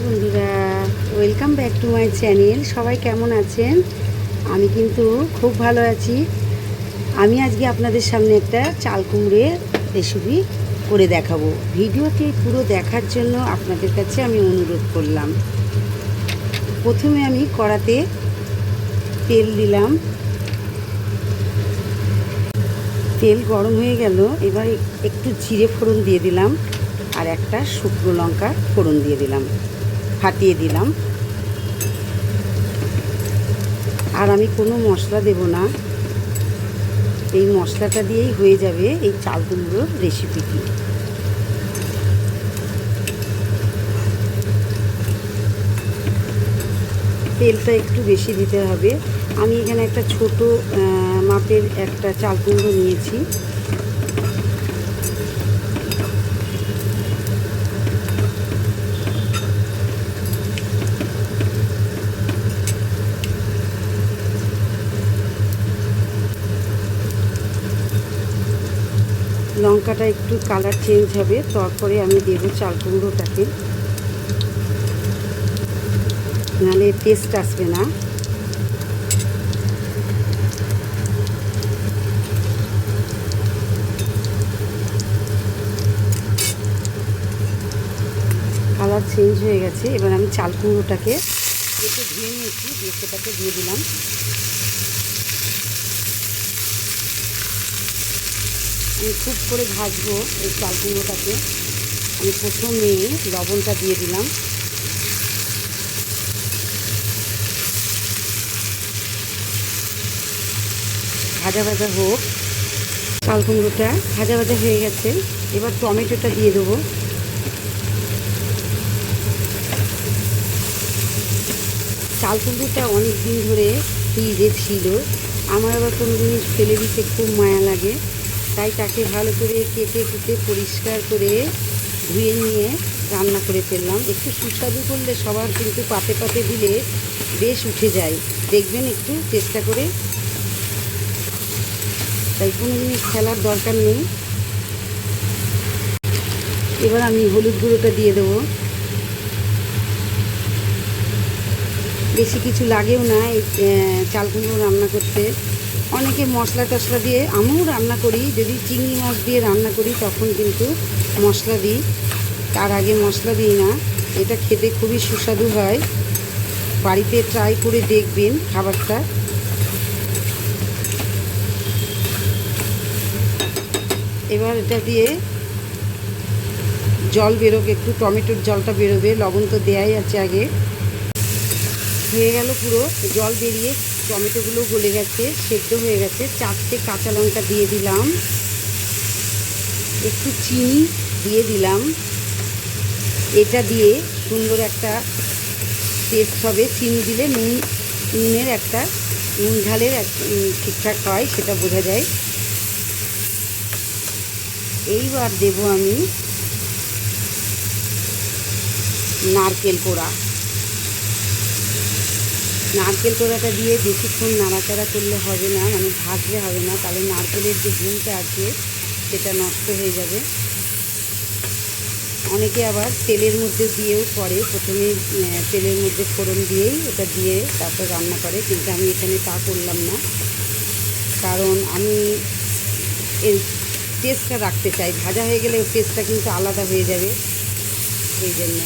বন্ধুরা, welcome back to my channel. সবাই কেমন আছেন? আমি কিন্তু খুব ভালো আছি। আমি আজকে আপনাদের সামনে একটা চাল কুমড়োর রেসিপি করে দেখাবো। ভিডিওটি পুরো দেখার জন্য আপনাদের কাছে আমি অনুরোধ করলাম। প্রথমে আমি কড়াতে তেল দিলাম। তেল গরম হয়ে গেল, এবার একটু জিরে ফোড়ন দিয়ে দিলাম আর একটা শুকনো লঙ্কা ফোড়ন দিয়ে দিলাম, ফাটিয়ে দিলাম। আর আমি কোনো মশলা দেব না, এই মশলাটা দিয়েই হয়ে যাবে এই চাল কুমড়োর রেসিপিটি। তেলটা একটু বেশি দিতে হবে। আমি এখানে একটা ছোট মাপের একটা চাল কুমড়ো নিয়েছি। লঙ্কাটা একটু কালার চেঞ্জ হবে, তারপরে আমি দেবো চাল কুমড়োটাকে, নাহলে টেস্ট আসবে না। কালার চেঞ্জ হয়ে গেছে। এবার আমি চাল কুমড়োটাকে একটু ধুয়ে নিয়েছি, দিয়ে সেটাকে দিয়ে দিলাম। আমি খুব করে ভাজবো এই চাল কুমড়োটাকে। আমি প্রথমে লবণটা দিয়ে দিলাম। ভাজা ভাজা হোক। চাল কুমড়োটা ভাজা ভাজা হয়ে গেছে। এবার টমেটোটা দিয়ে দেবো। চাল কুমড়োটা অনেক দিন ধরে ফ্রিজে ছিল। আমার আবার কোনো জিনিস ফেলে দিতে খুব মায়া লাগে, তাই তাকে ভালো করে কেটে কুটে পরিষ্কার করে ধুয়ে নিয়ে রান্না করে ফেললাম। একটু সুস্বাদু করলে সবার কিন্তু পাতে পাতে দিলে বেশ উঠে যায়, দেখবেন একটু চেষ্টা করে। তাই কোনো জিনিস ফেলার দরকার নেই। এবার আমি হলুদ গুঁড়োটা দিয়ে দেবো। বেশি কিছু লাগেও না এই চাল কুমড়ো রান্না করতে। অনেকে মশলা টশলা দিয়ে, আমিও রান্না করি, যদি চিংড়ি মাছ দিয়ে রান্না করি তখন কিন্তু মশলা দিই, তার আগে মশলা দিই না। এটা খেতে খুবই সুস্বাদু হয়, বাড়িতে ট্রাই করে দেখবেন খাবারটা। এবার এটা দিয়ে জল বেরোবে, একটু টমেটোর জলটা বেরোবে, লবণ তো দেয়াই আছে আগে। হয়ে গেল, পুরো জল বেরিয়ে টমেটোগুলো গলে গেছে, সেদ্ধ হয়ে গেছে। 4টে কাঁচা লঙ্কা দিয়ে দিলাম, একটু চিনি দিয়ে দিলাম। এটা দিয়ে সুন্দর একটা টেস্ট হবে। চিনি দিলে নুনের একটা নুন ঝালের ঠিকঠাক হয়, সেটা বোঝা যায়। এইবার দেব আমি নারকেল কোড়া। নারকেল কোড়াটা দিয়ে বেশিক্ষণ নাড়াচাড়া করলে হবে না, মানে ভাজলে হবে না, তাহলে নারকেলের যে গুণটা আছে সেটা নষ্ট হয়ে যাবে। অনেকে আবার তেলের মধ্যে দিয়েও করে, প্রথমে তেলের মধ্যে ফোড়ন দিয়েই ওটা দিয়ে তারপর রান্না করে, কিন্তু আমি এখানে তা করলাম না, কারণ আমি এর টেস্টটা রাখতে চাই। ভাজা হয়ে গেলে ওর টেস্টটা কিন্তু আলাদা হয়ে যাবে, ওই জন্য।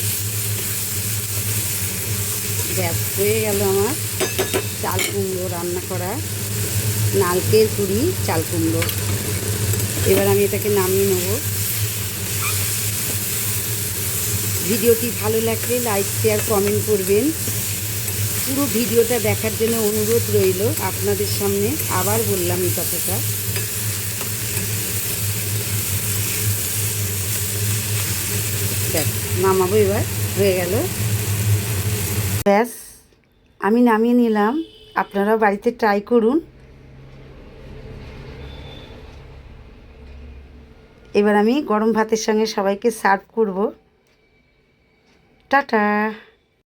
ব্যাস হয়ে গেল আমার চাল কুমড়ো রান্না করা, নারকেল কুড়ি চাল কুমড়ো। এবার আমি এটাকে নামিয়ে নেব। ভিডিওটি ভালো লাগলে লাইক শেয়ার কমেন্ট করবেন। পুরো ভিডিওটা দেখার জন্য অনুরোধ রইল আপনাদের সামনে। আবার বললাম এই কথাটা। ব্যাস নামাবো, এবার হয়ে গেল। ব্যাস আমি নামিয়ে নিলাম। আপনারাও বাড়িতে ট্রাই করুন। এবার আমি গরম ভাতের সঙ্গে সবাইকে সার্ভ করব। টাটা।